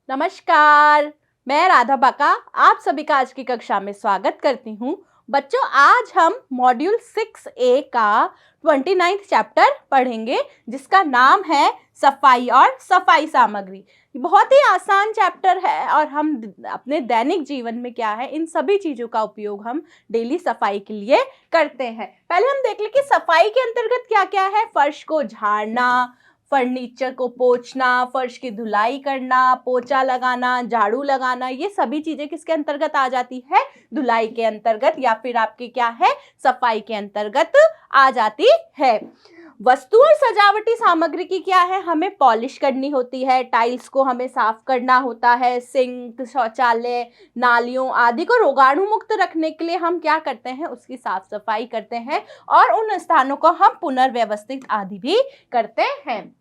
नमस्कार, मैं राधा बाका आप सभी का आज की कक्षा में स्वागत करती हूँ। बच्चों, आज हम मॉड्यूल 6A का 29th चैप्टर पढ़ेंगे जिसका नाम है सफाई और सफाई सामग्री। बहुत ही आसान चैप्टर है और हम अपने दैनिक जीवन में क्या है इन सभी चीज़ों का उपयोग हम डेली सफाई के लिए करते हैं। पहले हम देख लें कि सफाई के अंतर्गत क्या क्या है। फर्श को झाड़ना, फर्नीचर को पोंछना, फर्श की धुलाई करना, पोछा लगाना, झाड़ू लगाना, ये सभी चीजें किसके अंतर्गत आ जाती है? धुलाई के अंतर्गत या फिर आपकी क्या है, सफाई के अंतर्गत आ जाती है। वस्तु और सजावटी सामग्री की क्या है, हमें पॉलिश करनी होती है, टाइल्स को हमें साफ करना होता है, सिंक, शौचालय, नालियों आदि को रोगाणु मुक्त रखने के लिए हम क्या करते हैं, उसकी साफ सफाई करते हैं और उन स्थानों को हम पुनर्व्यवस्थित आदि भी करते हैं।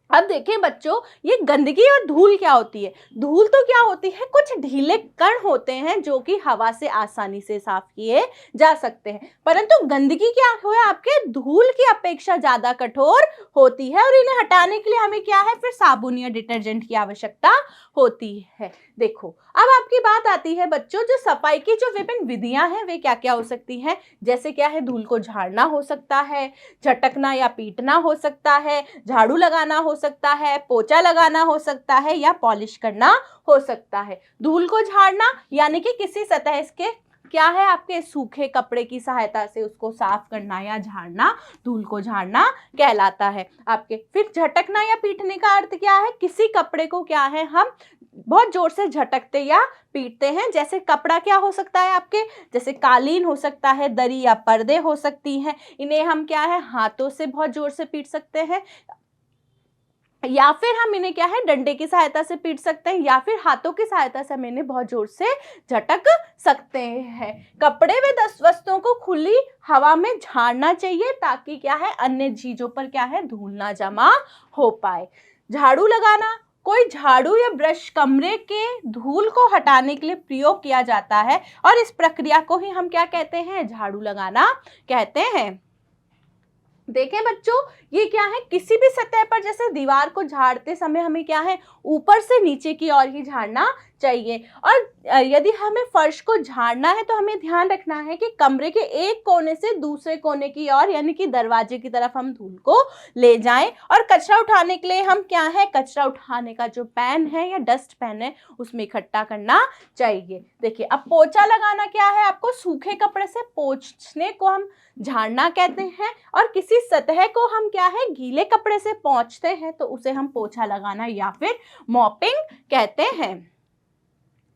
अब देखें बच्चों, ये गंदगी और धूल क्या होती है। धूल तो क्या होती है, कुछ ढीले कण होते हैं जो कि हवा से आसानी से साफ किए जा सकते हैं, परंतु गंदगी क्या है आपके धूल की अपेक्षा ज्यादा कठोर होती है और इन्हें हटाने के लिए हमें क्या है, फिर साबुन या डिटर्जेंट की आवश्यकता होती है। देखो, अब आपकी बात आती है बच्चों, जो सफाई की जो विभिन्न विधियां हैं वे क्या क्या हो सकती हैं। जैसे क्या है, धूल को झाड़ना हो सकता है, झटकना या पीटना हो सकता है, झाड़ू लगाना हो सकता है, पोछा लगाना हो सकता है या पॉलिश करना हो सकता है। धूल को झाड़ना यानी कि किसी सतह के क्या है, आपके सूखे कपड़े की सहायता से उसको साफ करना या झाड़ना धूल को झाड़ना कहलाता है आपके। फिर झटकना या पीटने का अर्थ क्या है, किसी कपड़े को क्या है हम बहुत जोर से झटकते या पीटते हैं। जैसे कपड़ा क्या हो सकता है आपके, जैसे कालीन हो सकता है, दरी या पर्दे हो सकती हैं, इन्हें हम क्या है हाथों से बहुत जोर से पीट सकते हैं या फिर हम इन्हें क्या है डंडे की सहायता से पीट सकते हैं या फिर हाथों की सहायता से हम इन्हें बहुत जोर से झटक सकते हैं। कपड़े व वस्तुओं को खुली हवा में झाड़ना चाहिए ताकि क्या है अन्य चीजों पर क्या है धूल ना जमा हो पाए। झाड़ू लगाना, कोई झाड़ू या ब्रश कमरे के धूल को हटाने के लिए प्रयोग किया जाता है और इस प्रक्रिया को ही हम क्या कहते हैं, झाड़ू लगाना कहते हैं। देखें बच्चों, ये क्या है, किसी भी सतह पर जैसे दीवार को झाड़ते समय हमें क्या है ऊपर से नीचे की ओर ही झाड़ना चाहिए। और यदि हमें फर्श को झाड़ना है तो हमें ध्यान रखना है कि कमरे के एक कोने से दूसरे कोने की ओर यानी कि दरवाजे की तरफ हम धूल को ले जाएं। और कचरा उठाने के लिए हम क्या है, कचरा उठाने का जो पैन है या डस्ट पैन है उसमें इकट्ठा करना चाहिए। देखिए, अब पोछा लगाना क्या है, आपको सूखे कपड़े से पोंछने को हम झाड़ना कहते हैं और किसी सतह को हम क्या है गीले कपड़े से पोंछते हैं तो उसे हम पोछा लगाना या फिर मॉपिंग कहते हैं।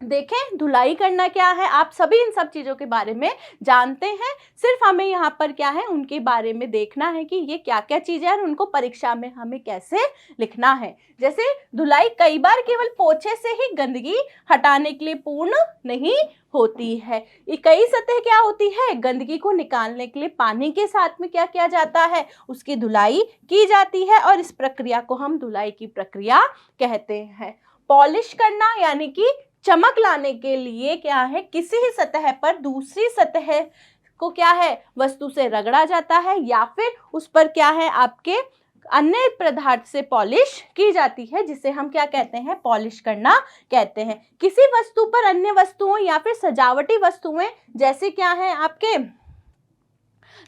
देखें, धुलाई करना क्या है, आप सभी इन सब चीज़ों के बारे में जानते हैं, सिर्फ हमें यहाँ पर क्या है उनके बारे में देखना है कि ये क्या क्या चीज़ें हैं और उनको परीक्षा में हमें कैसे लिखना है। जैसे धुलाई कई बार केवल पोछे से ही गंदगी हटाने के लिए पूर्ण नहीं होती है। ये कई सतह क्या होती है, गंदगी को निकालने के लिए पानी के साथ में क्या किया जाता है, उसकी धुलाई की जाती है और इस प्रक्रिया को हम धुलाई की प्रक्रिया कहते हैं। पॉलिश करना यानी कि चमक लाने के लिए क्या है, किसी ही सतह पर दूसरी सतह को क्या है वस्तु से रगड़ा जाता है या फिर उस पर क्या है आपके अन्य पदार्थ से पॉलिश की जाती है, जिसे हम क्या कहते हैं, पॉलिश करना कहते हैं। किसी वस्तु पर अन्य वस्तुओं या फिर सजावटी वस्तुएं जैसे क्या है आपके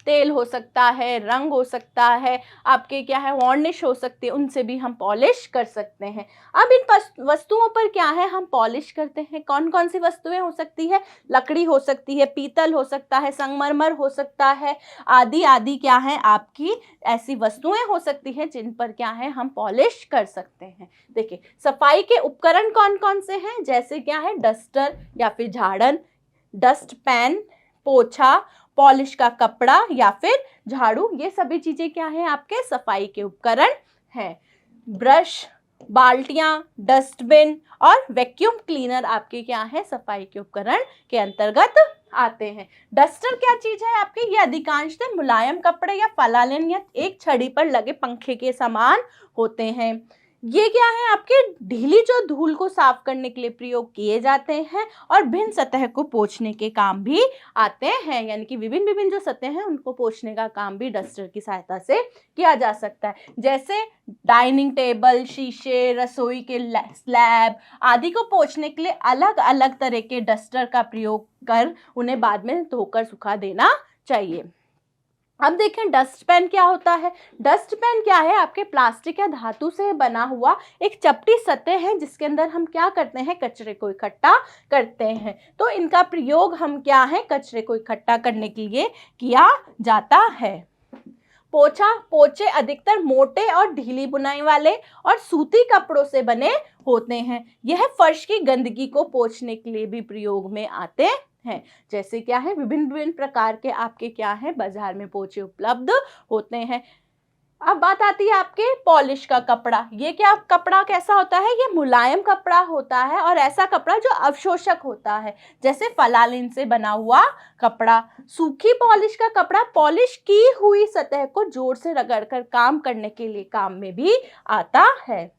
तेल हो सकता है, रंग हो सकता है, आपके क्या है वार्निश हो सकती है, उनसे भी हम पॉलिश कर सकते हैं। अब इन वस्तुओं पर क्या है हम पॉलिश करते हैं। कौन कौन सी वस्तुएं हो सकती है, लकड़ी हो सकती है, पीतल हो सकता है, संगमरमर हो सकता है, आदि आदि क्या है आपकी ऐसी वस्तुएं हो सकती हैं जिन पर क्या है हम पॉलिश कर सकते हैं। देखिए, सफाई के उपकरण कौन कौन से हैं, जैसे क्या है डस्टर या फिर झाड़न, डस्ट पैन, पोछा, पॉलिश का कपड़ा या फिर झाड़ू, ये सभी चीजें क्या है आपके सफाई के उपकरण हैं। ब्रश, बाल्टियां, डस्टबिन और वैक्यूम क्लीनर आपके क्या है सफाई के उपकरण के अंतर्गत आते हैं। डस्टर क्या चीज है आपके, ये अधिकांशतः मुलायम कपड़े या फलालेन या एक छड़ी पर लगे पंखे के समान होते हैं। ये क्या है आपके ढीली जो धूल को साफ करने के लिए प्रयोग किए जाते हैं और भिन्न सतह को पोंछने के काम भी आते हैं, यानी कि विभिन्न विभिन्न जो सतह हैं उनको पोंछने का काम भी डस्टर की सहायता से किया जा सकता है। जैसे डाइनिंग टेबल, शीशे, रसोई के स्लैब आदि को पोंछने के लिए अलग अलग तरह के डस्टर का प्रयोग कर उन्हें बाद में धोकर सुखा देना चाहिए। अब देखें डस्ट पैन क्या होता है। डस्ट पैन क्या है, आपके प्लास्टिक या धातु से बना हुआ एक चपटी सतह है जिसके अंदर हम क्या करते हैं, कचरे को इकट्ठा करते हैं। तो इनका प्रयोग हम क्या है, कचरे को इकट्ठा करने के लिए किया जाता है। पोछे अधिकतर मोटे और ढीली बुनाई वाले और सूती कपड़ों से बने होते हैं। यह फर्श की गंदगी को पोंछने के लिए भी प्रयोग में आते हैं। जैसे क्या है, विभिन्न विभिन्न प्रकार के आपके क्या है, बाजार में पोछे उपलब्ध होते हैं। अब बात आती है आपके पॉलिश का कपड़ा। ये क्या कपड़ा कैसा होता है, ये मुलायम कपड़ा होता है और ऐसा कपड़ा जो अवशोषक होता है, जैसे फलालीन से बना हुआ कपड़ा। सूखी पॉलिश का कपड़ा पॉलिश की हुई सतह को जोर से रगड़कर काम करने के लिए काम में भी आता है।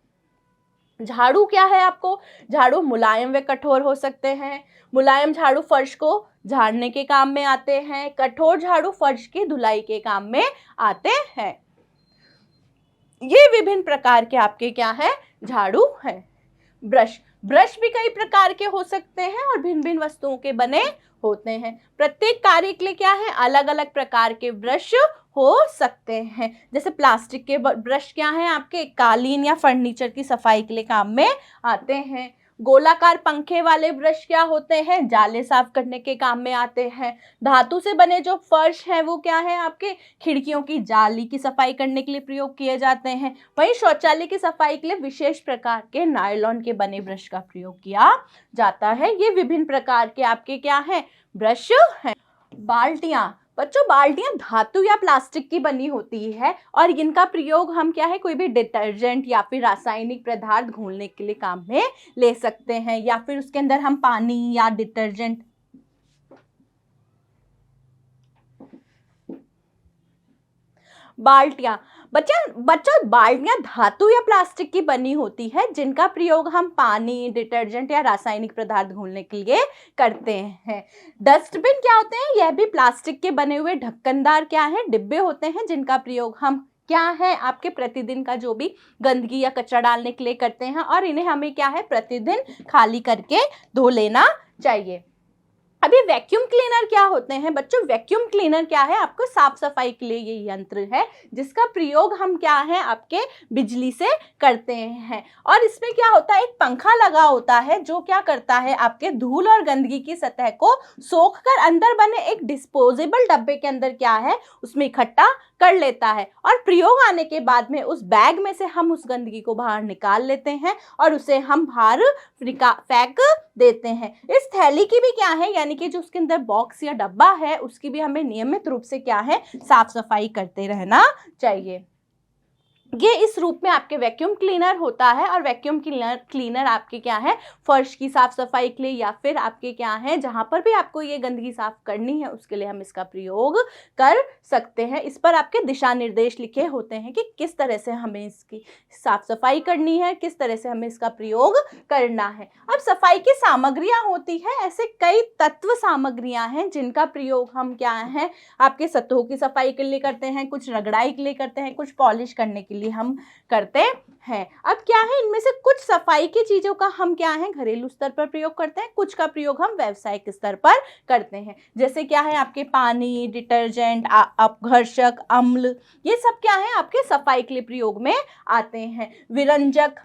झाड़ू क्या है, आपको झाड़ू मुलायम व कठोर हो सकते हैं। मुलायम झाड़ू फर्श को झाड़ने के काम में आते हैं, कठोर झाड़ू फर्श की धुलाई के काम में आते हैं। ये विभिन्न प्रकार के आपके क्या है, झाड़ू हैं। ब्रश भी कई प्रकार के हो सकते हैं और भिन्न भिन्न वस्तुओं के बने होते हैं। प्रत्येक कार्य के लिए क्या है, अलग अलग प्रकार के ब्रश हो सकते हैं। जैसे प्लास्टिक के ब्रश क्या हैं, आपके कालीन या फर्नीचर की सफाई के लिए काम में आते हैं। गोलाकार पंखे वाले ब्रश क्या होते हैं, जाले साफ करने के काम में आते हैं। धातु से बने जो फर्श हैं वो क्या है, आपके खिड़कियों की जाली की सफाई करने के लिए प्रयोग किए जाते हैं। वहीं शौचालय की सफाई के लिए विशेष प्रकार के नायलॉन के बने ब्रश का प्रयोग किया जाता है। ये विभिन्न प्रकार के आपके क्या हैं, ब्रश हैं। बाल्टियां, बच्चों बाल्टियां धातु या प्लास्टिक की बनी होती है और इनका प्रयोग हम क्या है, कोई भी डिटर्जेंट या फिर रासायनिक पदार्थ घोलने के लिए काम में ले सकते हैं, या फिर उसके अंदर हम पानी या डिटर्जेंट बाल्टियां, बच्चों बाल्टियां धातु या प्लास्टिक की बनी होती है जिनका प्रयोग हम पानी, डिटर्जेंट या रासायनिक पदार्थ घोलने के लिए करते हैं। डस्टबिन क्या होते हैं, यह भी प्लास्टिक के बने हुए ढक्कनदार क्या है, डिब्बे होते हैं जिनका प्रयोग हम क्या है, आपके प्रतिदिन का जो भी गंदगी या कचरा डालने के लिए करते हैं और इन्हें हमें क्या है, प्रतिदिन खाली करके धो लेना चाहिए। अभी वैक्यूम क्लीनर क्या होते हैं बच्चों, वैक्यूम क्लीनर क्या है, आपको साफ सफाई के लिए ये यंत्र है जिसका प्रयोग हम क्या है, आपके बिजली से करते हैं। और इसमें क्या होता है, एक पंखा लगा होता है जो क्या करता है, आपके धूल और गंदगी की सतह को सोखकर अंदर बने एक डिस्पोजेबल डब्बे के अंदर क्या है, उसमें इकट्ठा कर लेता है और प्रयोग आने के बाद में उस बैग में से हम उस गंदगी को बाहर निकाल लेते हैं और उसे हम बाहर फेंक देते हैं। इस थैली की भी क्या है, यानी कि जो उसके अंदर बॉक्स या डब्बा है उसकी भी हमें नियमित रूप से क्या है, साफ सफाई करते रहना चाहिए। ये इस रूप में आपके वैक्यूम क्लीनर होता है और वैक्यूम क्लीनर आपके क्या है, फर्श की साफ सफाई के लिए या फिर आपके क्या है, जहां पर भी आपको ये गंदगी साफ करनी है उसके लिए हम इसका प्रयोग कर सकते हैं। इस पर आपके दिशा निर्देश लिखे होते हैं कि किस तरह से हमें इसकी साफ सफाई करनी है, किस तरह से हमें इसका प्रयोग करना है। अब सफाई की सामग्रियां होती है, ऐसे कई तत्व सामग्रियां हैं जिनका प्रयोग हम क्या है, आपके सतहों की सफाई के लिए करते हैं, कुछ रगड़ाई के लिए करते हैं, कुछ पॉलिश करने के लिए हम करते हैं। अब क्या है, इनमें से कुछ सफाई की चीजों का हम क्या है, घरेलू स्तर पर प्रयोग करते हैं, कुछ का प्रयोग हम व्यावसायिक स्तर पर करते हैं। जैसे क्या है, आपके पानी, डिटर्जेंट, अपघर्षक, अम्ल, ये सब क्या है, आपके सफाई के लिए प्रयोग में आते हैं। विरंजक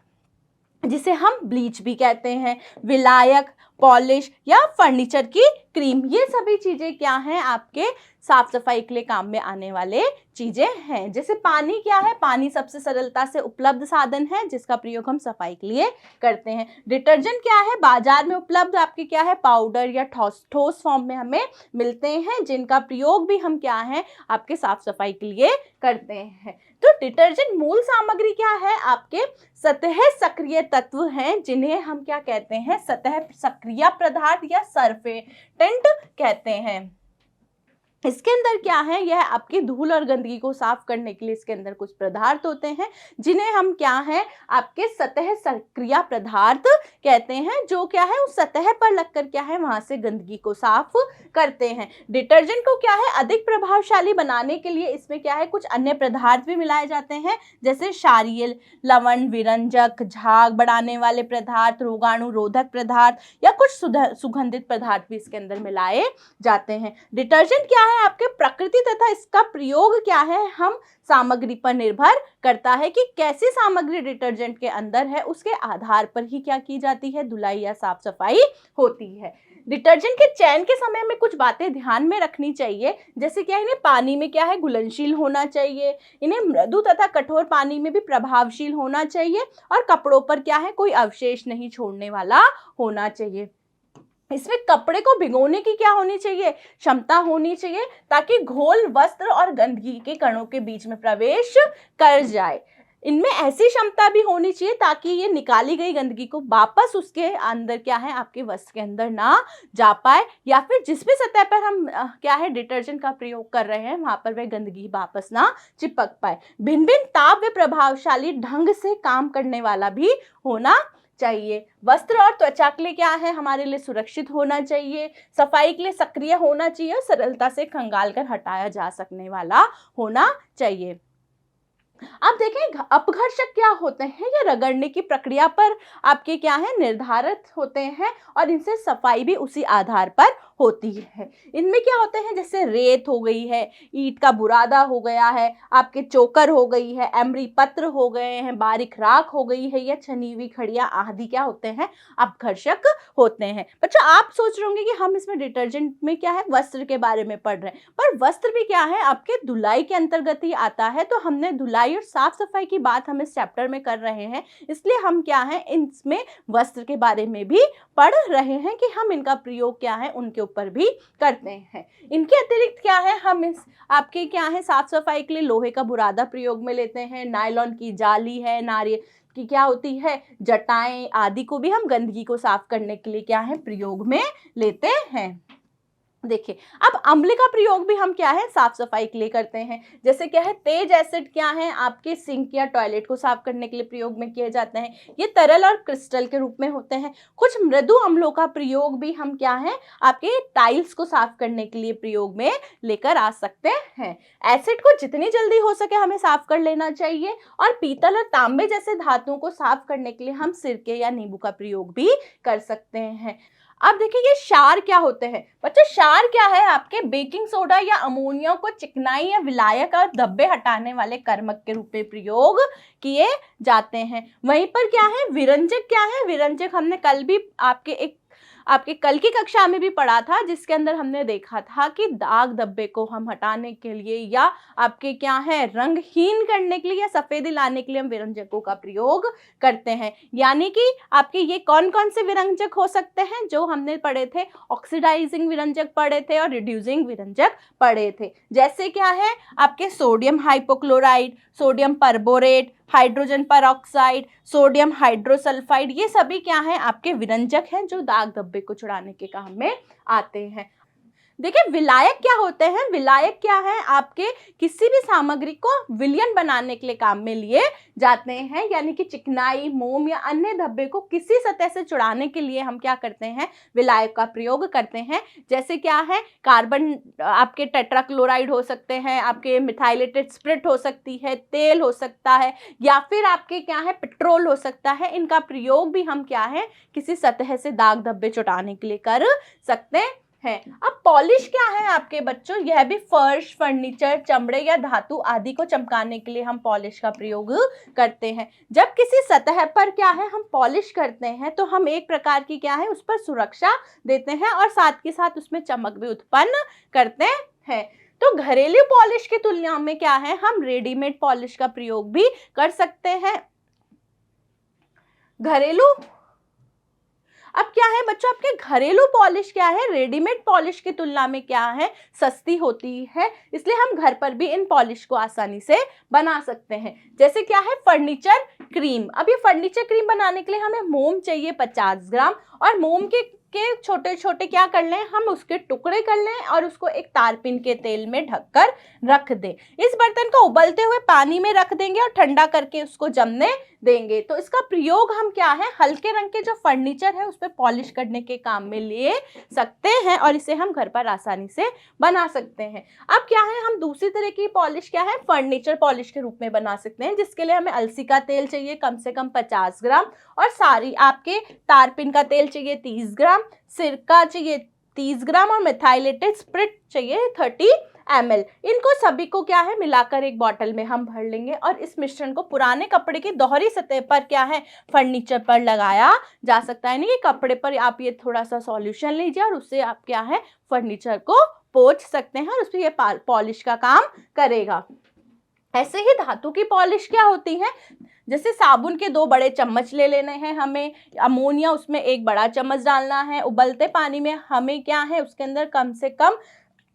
जिसे हम ब्लीच भी कहते हैं, विलायक, पॉलिश या फर्नीचर की क्रीम, ये सभी चीजें क्या हैं, आपके साफ सफाई के लिए काम में आने वाले चीजें हैं। जैसे पानी क्या है, पानी सबसे सरलता से उपलब्ध साधन है जिसका प्रयोग हम सफाई के लिए करते हैं। डिटर्जेंट क्या है, बाजार में उपलब्ध आपके क्या है, पाउडर या ठोस फॉर्म में हमें मिलते हैं जिनका प्रयोग भी हम क्या है, आपके साफ सफाई के लिए करते हैं। तो डिटर्जेंट मूल सामग्री क्या है, आपके सतह सक्रिय तत्व हैं जिन्हें हम क्या कहते हैं, सतह सक्रिय पदार्थ या सरफेटेंट कहते हैं। इसके अंदर क्या है, यह आपकी धूल और गंदगी को साफ करने के लिए इसके अंदर कुछ पदार्थ होते हैं जिन्हें हम क्या है आपके सतह सक्रिय पदार्थ कहते हैं, जो क्या है उस सतह पर लगकर क्या है वहां से गंदगी को साफ करते हैं। डिटर्जेंट को क्या है अधिक प्रभावशाली बनाने के लिए इसमें क्या है कुछ अन्य पदार्थ भी मिलाए जाते हैं, जैसे क्षारीय लवण, विरंजक, झाग बढ़ाने वाले पदार्थ, रोगाणु रोधक पदार्थ या कुछ सुगंधित पदार्थ भी इसके अंदर मिलाए जाते हैं। डिटर्जेंट क्या है आपके प्रकृति तथा इसका प्रयोग क्या है हम सामग्री पर निर्भर करता है कि कैसी सामग्री डिटर्जेंट के अंदर है, उसके आधार पर ही क्या की जाती है धुलाई या साफ सफाई होती है। डिटर्जेंट के चयन के समय में कुछ बातें ध्यान में रखनी चाहिए, जैसे क्या इन्हें पानी में क्या है घुलनशील होना चाहिए, इन्हें मृदु तथा कठोर पानी में भी प्रभावशील होना चाहिए और कपड़ों पर क्या है कोई अवशेष नहीं छोड़ने वाला होना चाहिए। इसमें कपड़े को भिगोने की क्या होनी चाहिए क्षमता होनी चाहिए, ताकि घोल वस्त्र और गंदगी के कणों के बीच में प्रवेश कर जाए। इनमें ऐसी क्षमता भी होनी चाहिए ताकि ये निकाली गई गंदगी को वापस उसके अंदर क्या है आपके वस्त्र के अंदर ना जा पाए, या फिर जिस भी सतह पर हम क्या है डिटर्जेंट का प्रयोग कर रहे हैं वहां पर वह गंदगी वापस ना चिपक पाए। भिन्न भिन्न ताप व प्रभावशाली ढंग से काम करने वाला भी होना चाहिए। वस्त्र और त्वचा के लिए क्या है हमारे लिए सुरक्षित होना चाहिए, सफाई के लिए सक्रिय होना चाहिए और सरलता से खंगाल कर हटाया जा सकने वाला होना चाहिए। अब देखें अपघर्षक क्या होते हैं, ये रगड़ने की प्रक्रिया पर आपके क्या है निर्धारित होते हैं और इनसे सफाई भी उसी आधार पर होती है। इनमें क्या होते हैं जैसे रेत हो गई है, ईंट का बुरादा हो गया है, आपके चोकर हो गई है, एमरी पत्र हो गए हैं, बारीक राख हो गई है या छनी हुई खड़ियां आदि क्या होते हैं अपघर्षक होते हैं। बच्चों आप सोच रहे होंगे कि हम इसमें डिटर्जेंट में क्या है वस्त्र के बारे में पढ़ रहे हैं, पर वस्त्र भी क्या है आपके धुलाई के अंतर्गत ही आता है। तो हमने धुलाई और साफ सफाई की बात हम इस चैप्टर में कर रहे हैं, इसलिए हम क्या है इसमें वस्त्र के बारे में भी पढ़ रहे हैं कि हम इनका प्रयोग क्या है उनके ऊपर भी करते हैं। इनके अतिरिक्त क्या है हम इस आपके क्या है साफ सफाई के लिए लोहे का बुरादा प्रयोग में लेते हैं, नायलॉन की जाली है, नारियल की क्या होती है जटाएं आदि को भी हम गंदगी को साफ करने के लिए क्या है प्रयोग में लेते हैं। देखिए अब अम्ल का प्रयोग भी हम क्या है साफ सफाई के लिए करते हैं, जैसे क्या है तेज एसिड क्या है आपके सिंक या टॉयलेट को साफ करने के लिए प्रयोग में किए जाते हैं, ये तरल और क्रिस्टल के रूप में होते हैं। कुछ मृदु अम्लों का प्रयोग भी हम क्या है आपके टाइल्स को साफ करने के लिए प्रयोग में लेकर आ सकते हैं। एसिड को जितनी जल्दी हो सके हमें साफ कर लेना चाहिए और पीतल और तांबे जैसे धातुओं को साफ करने के लिए हम सिरके या नींबू का प्रयोग भी कर सकते हैं। अब देखिए ये क्षार क्या होते हैं बच्चों, क्षार क्या है आपके बेकिंग सोडा या अमोनिया को चिकनाई या विलायक और धब्बे हटाने वाले कर्मक के रूप में प्रयोग किए जाते हैं। वहीं पर क्या है विरंजक क्या है, विरंजक हमने कल भी आपके कल की कक्षा में भी पढ़ा था, जिसके अंदर हमने देखा था कि दाग धब्बे को हम हटाने के लिए या आपके क्या है रंगहीन करने के लिए या सफेदी लाने के लिए हम विरंजकों का प्रयोग करते हैं। यानी कि आपके ये कौन कौन से विरंजक हो सकते हैं जो हमने पढ़े थे, ऑक्सीडाइजिंग विरंजक पढ़े थे और रिड्यूसिंग विरंजक पढ़े थे। जैसे क्या है आपके sodium hypochlorite, sodium perborate, hydrogen peroxide, sodium hydrosulphide, ये सभी क्या है आपके विरंजक हैं जो दाग धब्बे को छुड़ाने के काम में आते हैं। देखिए विलायक क्या होते हैं, विलायक क्या है आपके किसी भी सामग्री को विलयन बनाने के लिए काम में लिए जाते हैं, यानी कि चिकनाई, मोम या अन्य धब्बे को किसी सतह से छुड़ाने के लिए हम क्या करते हैं विलायक का प्रयोग करते हैं। जैसे क्या है कार्बन आपके टेट्राक्लोराइड हो सकते हैं, आपके मिथाइलेटेड स्पिरिट हो सकती है, तेल हो सकता है या फिर आपके क्या है पेट्रोल हो सकता है। इनका प्रयोग भी हम क्या है किसी सतह से दाग धब्बे छुड़ाने के लिए कर सकते हैं। अब पॉलिश क्या है आपके बच्चों, यह भी फर्श, फर्नीचर, चमड़े या धातु आदि को चमकाने के लिए हम पॉलिश का प्रयोग करते हैं। जब किसी सतह पर क्या है हम पॉलिश करते हैं तो हम एक प्रकार की क्या है उस पर सुरक्षा देते हैं और साथ के साथ उसमें चमक भी उत्पन्न करते हैं। तो घरेलू पॉलिश की तुलना में क्या है हम रेडीमेड पॉलिश का प्रयोग भी कर सकते हैं। घरेलू अब क्या है बच्चों आपके घरेलू पॉलिश क्या है, रेडीमेड पॉलिश की तुलना में क्या है, सस्ती होती है, इसलिए हम घर पर भी इन पॉलिश को आसानी से बना सकते हैं। जैसे क्या है, फर्नीचर क्रीम। अब ये फर्नीचर क्रीम बनाने के लिए हमें मोम चाहिए 50 ग्राम, और मोम के छोटे छोटे क्या कर लें, हम उसके टुकड़े कर लें और उसको एक तारपीन के तेल में ढककर रख दें। इस बर्तन को उबलते हुए पानी में रख देंगे और ठंडा करके उसको जमने देंगे। तो इसका प्रयोग हम क्या है, हल्के रंग के जो फर्नीचर है उस पर पॉलिश करने के काम में ले सकते हैं और इसे हम घर पर आसानी से बना सकते हैं। अब क्या है, हम दूसरी तरह की पॉलिश क्या है, फर्नीचर पॉलिश के रूप में बना सकते हैं, जिसके लिए हमें अलसी का तेल चाहिए कम से कम 50 ग्राम, और सारी आपके तारपीन का तेल चाहिए 30 ग्राम, सिरका चाहिए 30 ग्राम और मिथाइलेटेड स्पिरिट चाहिए 30 ml। इनको सभी को क्या है, मिलाकर एक बॉटल में हम भर लेंगे और इस मिश्रण को पुराने कपड़े की दोहरी सतह पर क्या है, फर्नीचर पर लगाया जा सकता है। यानी कि कपड़े पर आप ये थोड़ा सा सॉल्यूशन लीजिए और उससे आप क्या है, फर्नीचर को पोंछ सकते हैं और उस पर ये पॉलिश का काम करेगा। ऐसे ही धातु की पॉलिश क्या होती है, जैसे साबुन के 2 बड़े चम्मच ले लेने हैं हमें, अमोनिया उसमें 1 बड़ा चम्मच डालना है, उबलते पानी में हमें क्या है, उसके अंदर कम से कम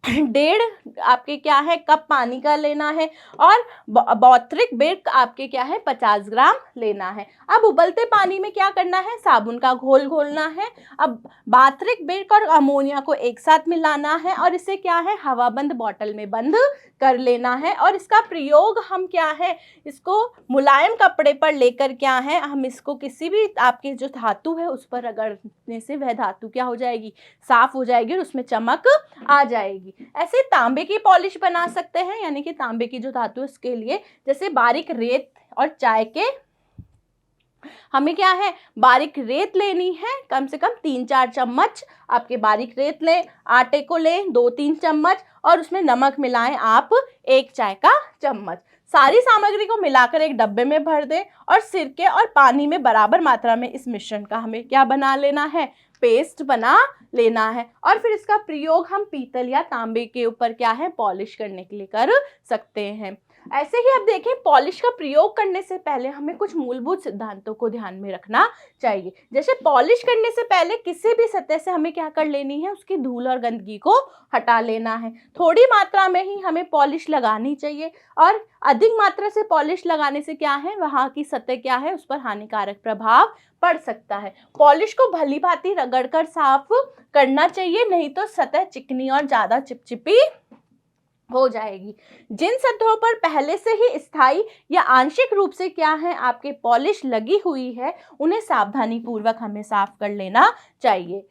1.5 आपके क्या है कप पानी का लेना है, और बौत्रिक बेर आपके क्या है 50 ग्राम लेना है। अब उबलते पानी में क्या करना है, साबुन का घोल घोलना है। अब बात्रिक बेर और अमोनिया को एक साथ मिलाना है और इसे क्या है, हवाबंद बॉटल में बंद कर लेना है। और इसका प्रयोग हम क्या है, इसको मुलायम कपड़े पर लेकर क्या है, हम इसको किसी भी आपकी जो धातु है उस पर रगड़ने से वह धातु क्या हो जाएगी, साफ हो जाएगी और उसमें चमक आ जाएगी। ऐसे तांबे की पॉलिश बना सकते हैं, यानी कि तांबे की जो धातु है उसके लिए, जैसे बारीक रेत और चाय के, हमें क्या है, बारीक रेत लेनी है कम से कम 3-4 चम्मच आपके बारीक रेत लें, आटे को लें 2-3 चम्मच और उसमें नमक मिलाएं आप 1 चाय का चम्मच। सारी सामग्री को मिलाकर एक डब्बे में भर दें और सिरके और पानी में बराबर मात्रा में इस मिश्रण का हमें क्या बना लेना है, पेस्ट बना लेना है। और फिर इसका प्रयोग हम पीतल या तांबे के ऊपर क्या है, पॉलिश करने के लिए कर सकते हैं। ऐसे ही अब देखें, पॉलिश का प्रयोग करने से पहले हमें कुछ मूलभूत सिद्धांतों को ध्यान में रखना चाहिए। जैसे पॉलिश करने से पहले किसी भी सतह से हमें क्या कर लेनी है, उसकी धूल और गंदगी को हटा लेना है। थोड़ी मात्रा में ही हमें पॉलिश लगानी चाहिए और अधिक मात्रा से पॉलिश लगाने से क्या है, वहाँ की सतह क्या है, उस पर हानिकारक प्रभाव पड़ सकता है। पॉलिश को भली भांति रगड़कर साफ करना चाहिए, नहीं तो सतह चिकनी और ज़्यादा चिपचिपी हो जाएगी। जिन सतहों पर पहले से ही स्थायी या आंशिक रूप से क्या है, आपके पॉलिश लगी हुई है, उन्हें सावधानी पूर्वक हमें साफ कर लेना चाहिए।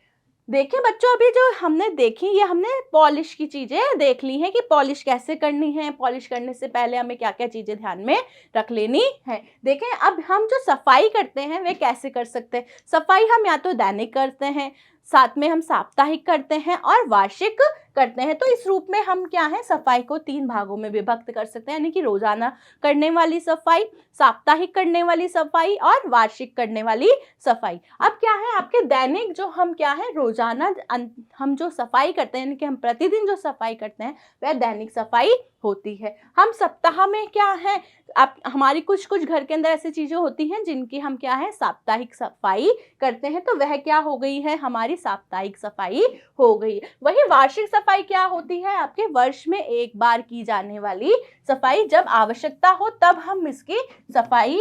देखिए बच्चों, अभी जो हमने देखी, ये हमने पॉलिश की चीज़ें देख ली हैं कि पॉलिश कैसे करनी है, पॉलिश करने से पहले हमें क्या क्या चीज़ें ध्यान में रख लेनी है। देखें, अब हम जो सफाई करते हैं वे कैसे कर सकते हैं। सफाई हम या तो दैनिक करते हैं, साथ में हम साप्ताहिक करते हैं और वार्षिक करते हैं। तो इस रूप में हम क्या है, सफाई को 3 भागों में विभक्त कर सकते हैं, यानी कि रोजाना करने वाली सफाई, साप्ताहिक करने वाली सफाई और वार्षिक करने वाली सफाई। अब क्या है, आपके दैनिक जो हम क्या है, रोजाना हम जो सफाई करते हैं, यानी कि हम प्रतिदिन जो सफाई करते हैं वह दैनिक सफाई होती है। हम सप्ताह में क्या है, आप हमारी कुछ घर के अंदर ऐसी चीज़ें होती हैं जिनकी हम क्या है, साप्ताहिक सफाई करते हैं, तो वह क्या हो गई है, हमारी साप्ताहिक सफाई हो गई। वही वार्षिक सफाई क्या होती है, आपके वर्ष में एक बार की जाने वाली सफाई, जब आवश्यकता हो तब हम इसकी सफाई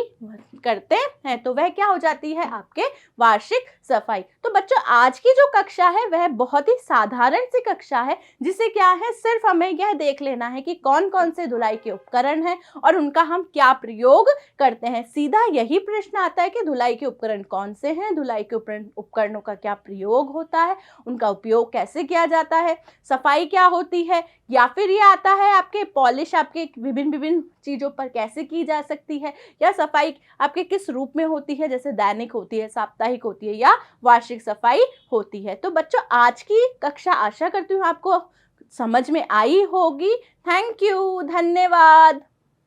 करते हैं, तो वह क्या हो जाती है, आपके वार्षिक सफाई। तो बच्चों, आज की जो कक्षा है वह बहुत ही साधारण सी कक्षा है, जिसे क्या है, सिर्फ हमें यह देख लेना है कि कौन कौन से धुलाई के उपकरण हैं और उनका हम क्या प्रयोग करते हैं। सीधा यही प्रश्न आता है कि धुलाई के उपकरण कौन से हैं, धुलाई के उपकरणों का क्या प्रयोग होता है, उनका उपयोग कैसे किया जाता है, सफाई क्या होती है, या फिर ये आता है आपके पॉलिश आपके विभिन्न चीज़ों पर कैसे की जा सकती है, या सफाई आपके किस रूप में होती है, जैसे दैनिक होती है, साप्ताहिक होती है या वार्षिक सफाई होती है। तो बच्चों, आज की कक्षा आशा करती हूँ आपको समझ में आई होगी। थैंक यू, धन्यवाद।